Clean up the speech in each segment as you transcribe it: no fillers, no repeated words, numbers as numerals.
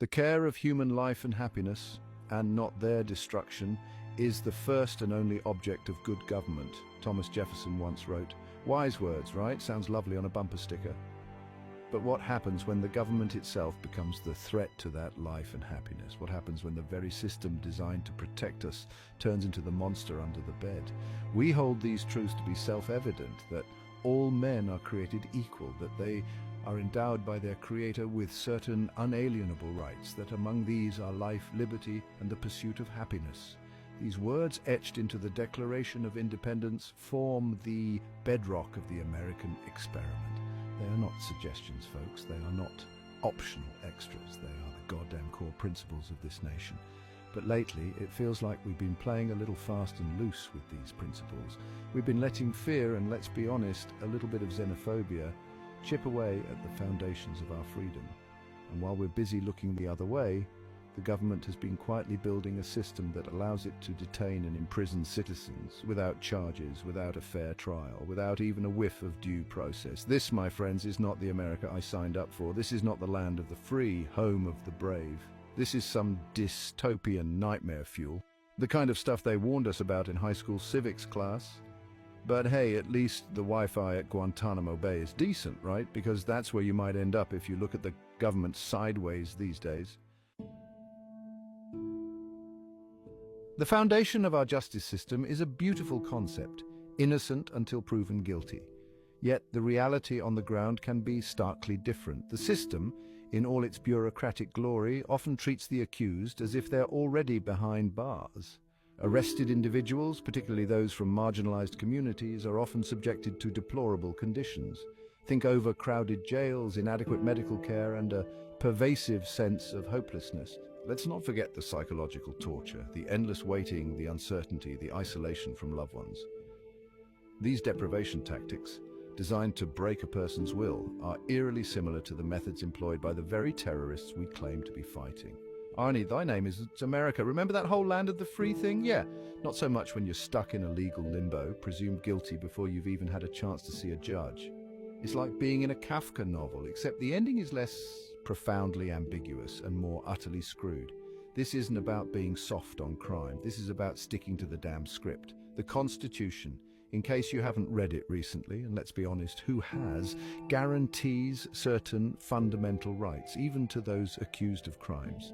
The care of human life and happiness, and not their destruction, is the first and only object of good government, Thomas Jefferson once wrote. Wise words, right? Sounds lovely on a bumper sticker. But what happens when the government itself becomes the threat to that life and happiness? What happens when the very system designed to protect us turns into the monster under the bed? We hold these truths to be self-evident, that all men are created equal, that they are endowed by their Creator with certain unalienable rights, that among these are life, liberty, and the pursuit of happiness. These words etched into the Declaration of Independence form the bedrock of the American experiment. They are not suggestions, folks. They are not optional extras. They are the goddamn core principles of this nation. But lately, it feels like we've been playing a little fast and loose with these principles. We've been letting fear and, let's be honest, a little bit of xenophobia chip away at the foundations of our freedom. And while we're busy looking the other way, the government has been quietly building a system that allows it to detain and imprison citizens without charges, without a fair trial, without even a whiff of due process. This, my friends, is not the America I signed up for. This is not the land of the free, home of the brave. This is some dystopian nightmare fuel, the kind of stuff they warned us about in high school civics class. But hey, at least the Wi-Fi at Guantánamo Bay is decent, right? Because that's where you might end up if you look at the government sideways these days. The foundation of our justice system is a beautiful concept, innocent until proven guilty. Yet the reality on the ground can be starkly different. The system, in all its bureaucratic glory, often treats the accused as if they're already behind bars. Arrested individuals, particularly those from marginalized communities, are often subjected to deplorable conditions. Think overcrowded jails, inadequate medical care, and a pervasive sense of hopelessness. Let's not forget the psychological torture, the endless waiting, the uncertainty, the isolation from loved ones. These deprivation tactics, designed to break a person's will, are eerily similar to the methods employed by the very terrorists we claim to be fighting. Arnie, thy name is America. Remember that whole land of the free thing? Yeah, not so much when you're stuck in a legal limbo, presumed guilty before you've even had a chance to see a judge. It's like being in a Kafka novel, except the ending is less profoundly ambiguous and more utterly screwed. This isn't about being soft on crime. This is about sticking to the damn script. The Constitution, in case you haven't read it recently, and let's be honest, who has, guarantees certain fundamental rights, even to those accused of crimes.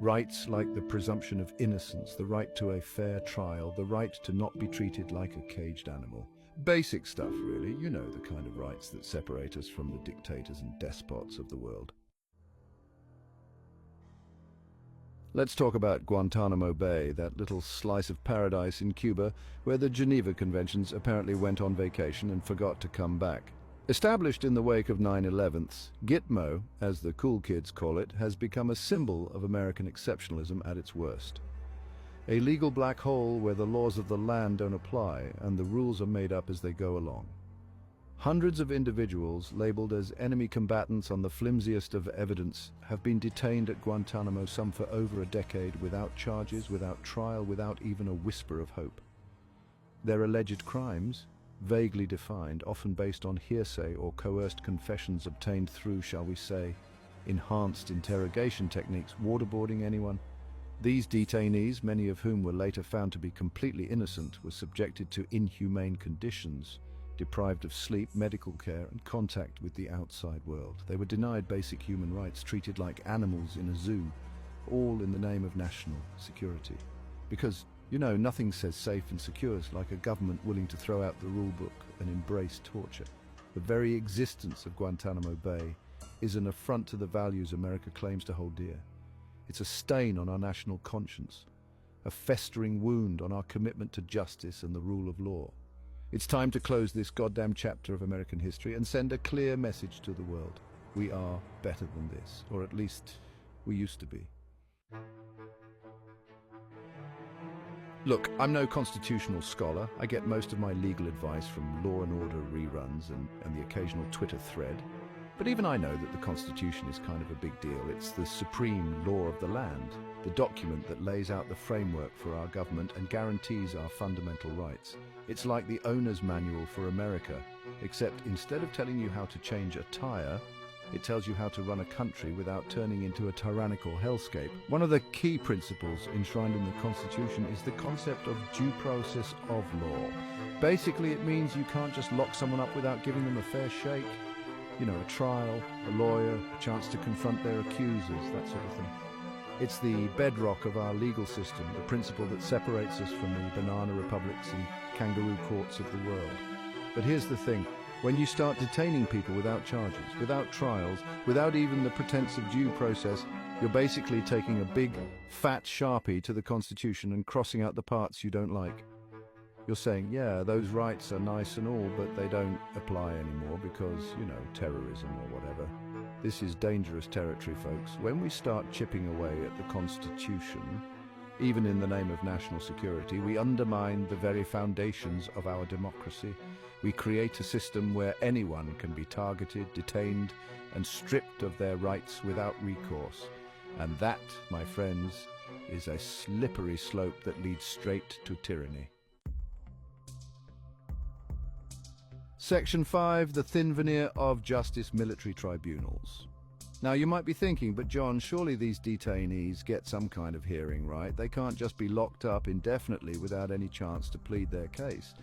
Rights like the presumption of innocence, the right to a fair trial, the right to not be treated like a caged animal. Basic stuff, really. You know, the kind of rights that separate us from the dictators and despots of the world. Let's talk about Guantánamo Bay, that little slice of paradise in Cuba where the Geneva Conventions apparently went on vacation and forgot to come back. Established in the wake of 9/11, Gitmo, as the cool kids call it, has become a symbol of American exceptionalism at its worst. A legal black hole where the laws of the land don't apply and the rules are made up as they go along. Hundreds of individuals, labeled as enemy combatants on the flimsiest of evidence, have been detained at Guantánamo, some for over a decade, without charges, without trial, without even a whisper of hope. Their alleged crimes, vaguely defined, often based on hearsay or coerced confessions obtained through, shall we say, enhanced interrogation techniques. Waterboarding anyone? These detainees, many of whom were later found to be completely innocent, were subjected to inhumane conditions, deprived of sleep, medical care, and contact with the outside world. They were denied basic human rights, treated like animals in a zoo, all in the name of national security. Because, you know, nothing says safe and secure like a government willing to throw out the rule book and embrace torture. The very existence of Guantánamo Bay is an affront to the values America claims to hold dear. It's a stain on our national conscience, a festering wound on our commitment to justice and the rule of law. It's time to close this goddamn chapter of American history and send a clear message to the world. We are better than this, or at least we used to be. Look, I'm no constitutional scholar. I get most of my legal advice from Law and Order reruns and the occasional Twitter thread. But even I know that the Constitution is kind of a big deal. It's the supreme law of the land, the document that lays out the framework for our government and guarantees our fundamental rights. It's like the owner's manual for America, except instead of telling you how to change a tire, It tells you how to run a country without turning into a tyrannical hellscape. One of the key principles enshrined in the Constitution is the concept of due process of law. Basically, it means you can't just lock someone up without giving them a fair shake. You know, a trial, a lawyer, a chance to confront their accusers, that sort of thing. It's the bedrock of our legal system, the principle that separates us from the banana republics and kangaroo courts of the world. But here's the thing. When you start detaining people without charges, without trials, without even the pretense of due process, you're basically taking a big, fat Sharpie to the Constitution and crossing out the parts you don't like. You're saying, yeah, those rights are nice and all, but they don't apply anymore because, you know, terrorism or whatever. This is dangerous territory, folks. When we start chipping away at the Constitution, even in the name of national security, we undermine the very foundations of our democracy. We create a system where anyone can be targeted, detained, and stripped of their rights without recourse. And that, my friends, is a slippery slope that leads straight to tyranny. Section 5, the thin veneer of justice military tribunals. Now you might be thinking, but John, surely these detainees get some kind of hearing, right? They can't just be locked up indefinitely without any chance to plead their case.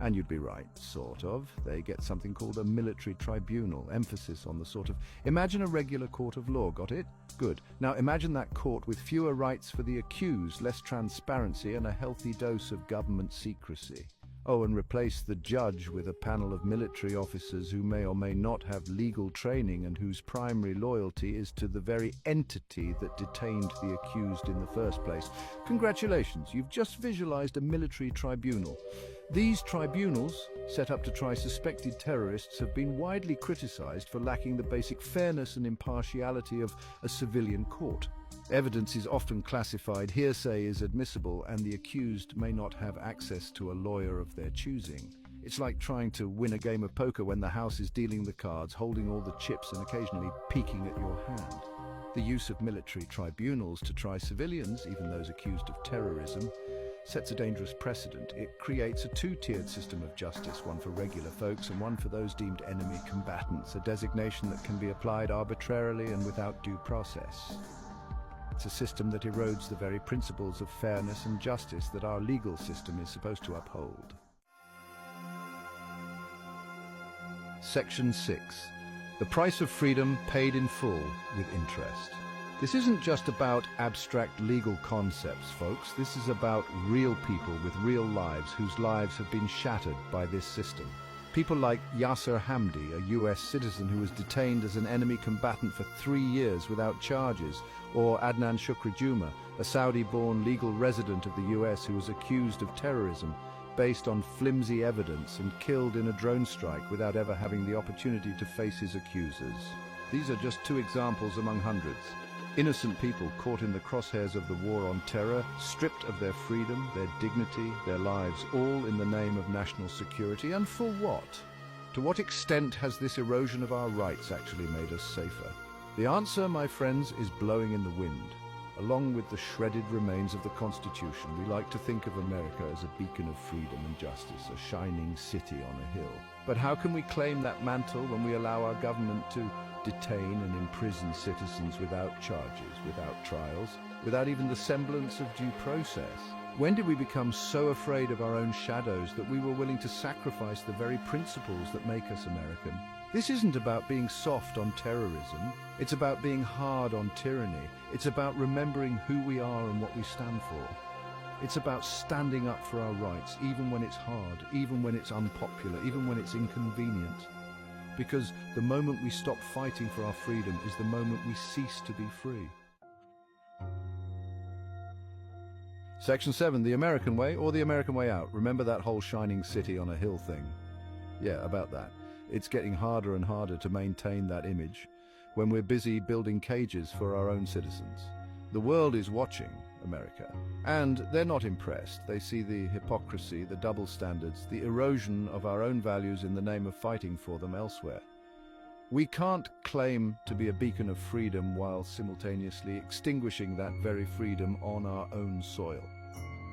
And you'd be right, sort of. They get something called a military tribunal, emphasis on the sort of... Imagine a regular court of law, got it? Good. Now imagine that court with fewer rights for the accused, less transparency, and a healthy dose of government secrecy. Oh, and replace the judge with a panel of military officers who may or may not have legal training and whose primary loyalty is to the very entity that detained the accused in the first place. Congratulations, you've just visualized a military tribunal. These tribunals, set up to try suspected terrorists, have been widely criticized for lacking the basic fairness and impartiality of a civilian court. Evidence is often classified, hearsay is admissible, and the accused may not have access to a lawyer of their choosing. It's like trying to win a game of poker when the house is dealing the cards, holding all the chips and occasionally peeking at your hand. The use of military tribunals to try civilians, even those accused of terrorism, sets a dangerous precedent. It creates a two-tiered system of justice, one for regular folks and one for those deemed enemy combatants, a designation that can be applied arbitrarily and without due process. It's a system that erodes the very principles of fairness and justice that our legal system is supposed to uphold. Section 6. The price of freedom paid in full with interest. This isn't just about abstract legal concepts, folks. This is about real people with real lives whose lives have been shattered by this system. People like Yasser Hamdi, a US citizen who was detained as an enemy combatant for 3 years without charges, or Adnan Shukri Juma, a Saudi-born legal resident of the US who was accused of terrorism based on flimsy evidence and killed in a drone strike without ever having the opportunity to face his accusers. These are just two examples among hundreds. Innocent people caught in the crosshairs of the war on terror, stripped of their freedom, their dignity, their lives, all in the name of national security. And for what? To what extent has this erosion of our rights actually made us safer? The answer, my friends, is blowing in the wind. Along with the shredded remains of the Constitution, we like to think of America as a beacon of freedom and justice, a shining city on a hill. But how can we claim that mantle when we allow our government to detain and imprison citizens without charges, without trials, without even the semblance of due process? When did we become so afraid of our own shadows that we were willing to sacrifice the very principles that make us American? This isn't about being soft on terrorism. It's about being hard on tyranny. It's about remembering who we are and what we stand for. It's about standing up for our rights, even when it's hard, even when it's unpopular, even when it's inconvenient. Because the moment we stop fighting for our freedom is the moment we cease to be free. Section 7, the American way or the American way out. Remember that whole shining city on a hill thing? Yeah, about that. It's getting harder and harder to maintain that image when we're busy building cages for our own citizens. The world is watching America, and they're not impressed. They see the hypocrisy, the double standards, the erosion of our own values in the name of fighting for them elsewhere. We can't claim to be a beacon of freedom while simultaneously extinguishing that very freedom on our own soil.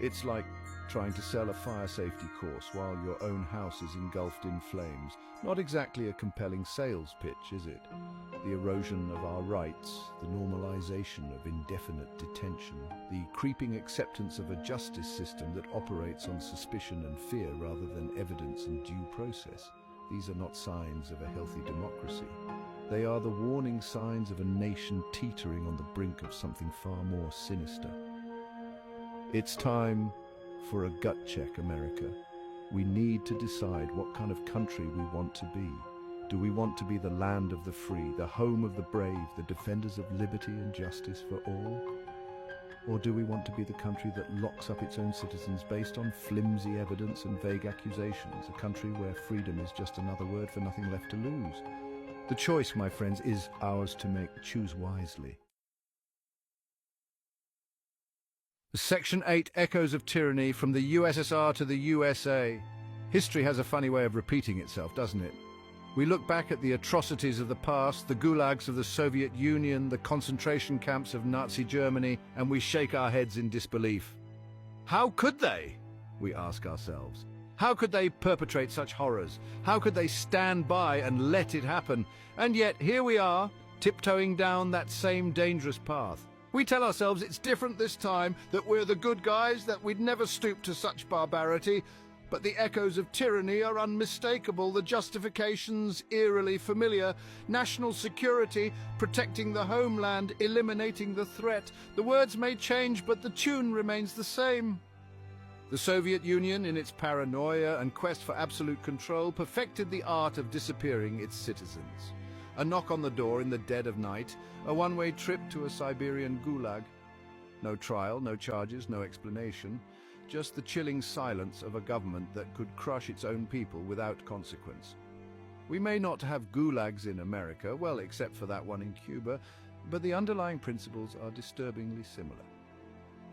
It's like trying to sell a fire safety course while your own house is engulfed in flames. Not exactly a compelling sales pitch, is it? The erosion of our rights, the normalization of indefinite detention, the creeping acceptance of a justice system that operates on suspicion and fear rather than evidence and due process. These are not signs of a healthy democracy. They are the warning signs of a nation teetering on the brink of something far more sinister. It's time for a gut check, America. We need to decide what kind of country we want to be. Do we want to be the land of the free, the home of the brave, the defenders of liberty and justice for all? Or do we want to be the country that locks up its own citizens based on flimsy evidence and vague accusations, a country where freedom is just another word for nothing left to lose? The choice, my friends, is ours to make. Choose wisely. Section 8, Echoes of Tyranny, from the USSR to the USA. History has a funny way of repeating itself, doesn't it? We look back at the atrocities of the past, the gulags of the Soviet Union, the concentration camps of Nazi Germany, and we shake our heads in disbelief. How could they? We ask ourselves. How could they perpetrate such horrors? How could they stand by and let it happen? And yet, here we are, tiptoeing down that same dangerous path. We tell ourselves it's different this time, that we're the good guys, that we'd never stoop to such barbarity. But the echoes of tyranny are unmistakable, the justifications eerily familiar. National security, protecting the homeland, eliminating the threat. The words may change, but the tune remains the same. The Soviet Union, in its paranoia and quest for absolute control, perfected the art of disappearing its citizens. A knock on the door in the dead of night, a one-way trip to a Siberian gulag. No trial, no charges, no explanation. Just the chilling silence of a government that could crush its own people without consequence. We may not have gulags in America, well, except for that one in Cuba, but the underlying principles are disturbingly similar.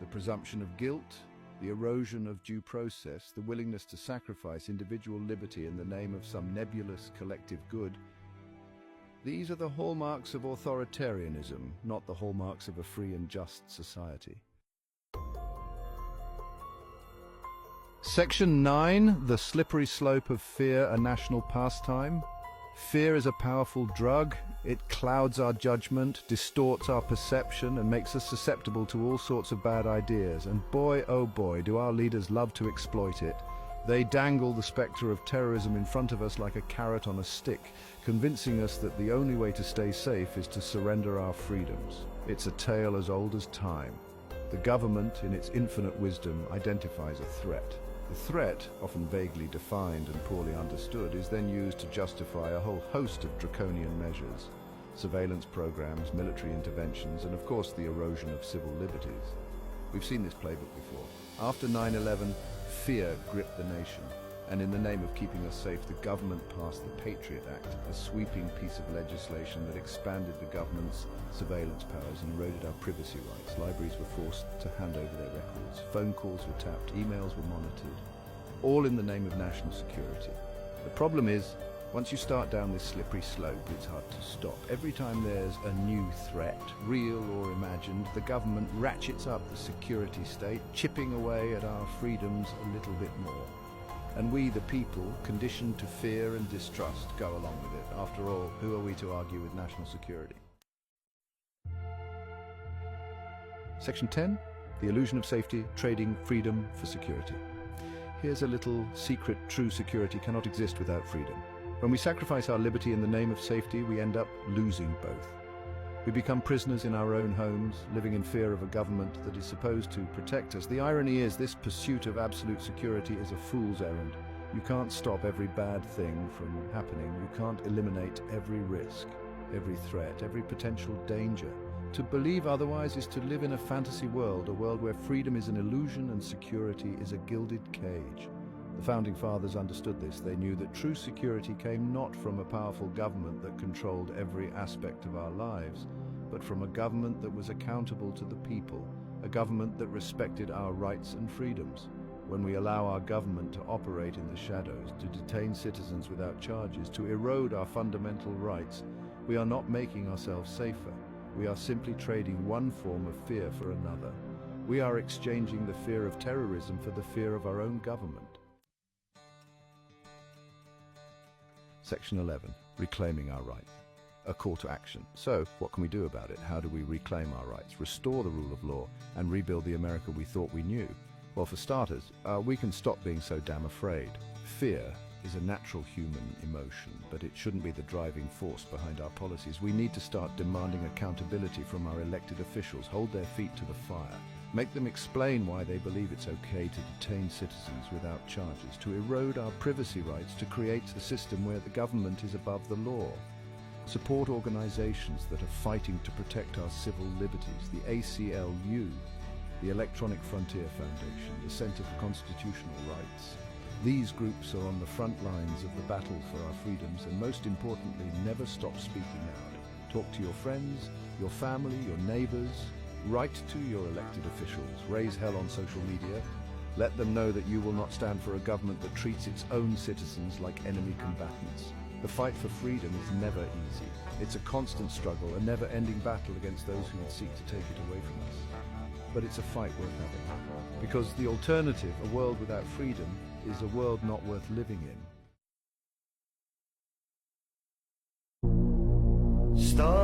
The presumption of guilt, the erosion of due process, the willingness to sacrifice individual liberty in the name of some nebulous collective good. These are the hallmarks of authoritarianism, not the hallmarks of a free and just society. Section 9, the slippery slope of fear, a national pastime. Fear is a powerful drug. It clouds our judgment, distorts our perception, and makes us susceptible to all sorts of bad ideas. And boy, oh boy, do our leaders love to exploit it. They dangle the spectre of terrorism in front of us like a carrot on a stick, convincing us that the only way to stay safe is to surrender our freedoms. It's a tale as old as time. The government, in its infinite wisdom, identifies a threat. The threat, often vaguely defined and poorly understood, is then used to justify a whole host of draconian measures. Surveillance programs, military interventions, and of course the erosion of civil liberties. We've seen this playbook before. After 9/11, fear gripped the nation, and in the name of keeping us safe, the government passed the Patriot Act, a sweeping piece of legislation that expanded the government's surveillance powers and eroded our privacy rights. Libraries were forced to hand over their records, phone calls were tapped, emails were monitored, all in the name of national security. The problem is, once you start down this slippery slope, it's hard to stop. Every time there's a new threat, real or imagined, the government ratchets up the security state, chipping away at our freedoms a little bit more. And we, the people, conditioned to fear and distrust, go along with it. After all, who are we to argue with national security? Section 10, the illusion of safety, trading freedom for security. Here's a little secret: true security cannot exist without freedom. When we sacrifice our liberty in the name of safety, we end up losing both. We become prisoners in our own homes, living in fear of a government that is supposed to protect us. The irony is, this pursuit of absolute security is a fool's errand. You can't stop every bad thing from happening. You can't eliminate every risk, every threat, every potential danger. To believe otherwise is to live in a fantasy world, a world where freedom is an illusion and security is a gilded cage. The Founding Fathers understood this. They knew that true security came not from a powerful government that controlled every aspect of our lives, but from a government that was accountable to the people, a government that respected our rights and freedoms. When we allow our government to operate in the shadows, to detain citizens without charges, to erode our fundamental rights, we are not making ourselves safer. We are simply trading one form of fear for another. We are exchanging the fear of terrorism for the fear of our own government. Section 11. Reclaiming our rights. A call to action. So, what can we do about it? How do we reclaim our rights, restore the rule of law, and rebuild the America we thought we knew? Well, for starters, we can stop being so damn afraid. Fear is a natural human emotion, but it shouldn't be the driving force behind our policies. We need to start demanding accountability from our elected officials, hold their feet to the fire, make them explain why they believe it's okay to detain citizens without charges, to erode our privacy rights, to create a system where the government is above the law. Support organizations that are fighting to protect our civil liberties, the ACLU, the Electronic Frontier Foundation, the Center for Constitutional Rights. These groups are on the front lines of the battle for our freedoms, and most importantly, never stop speaking out. Talk to your friends, your family, your neighbors. Write to your elected officials. Raise hell on social media. Let them know that you will not stand for a government that treats its own citizens like enemy combatants. The fight for freedom is never easy. It's a constant struggle, a never-ending battle against those who would seek to take it away from us. But it's a fight worth having. Because the alternative, a world without freedom, is a world not worth living in. Stop.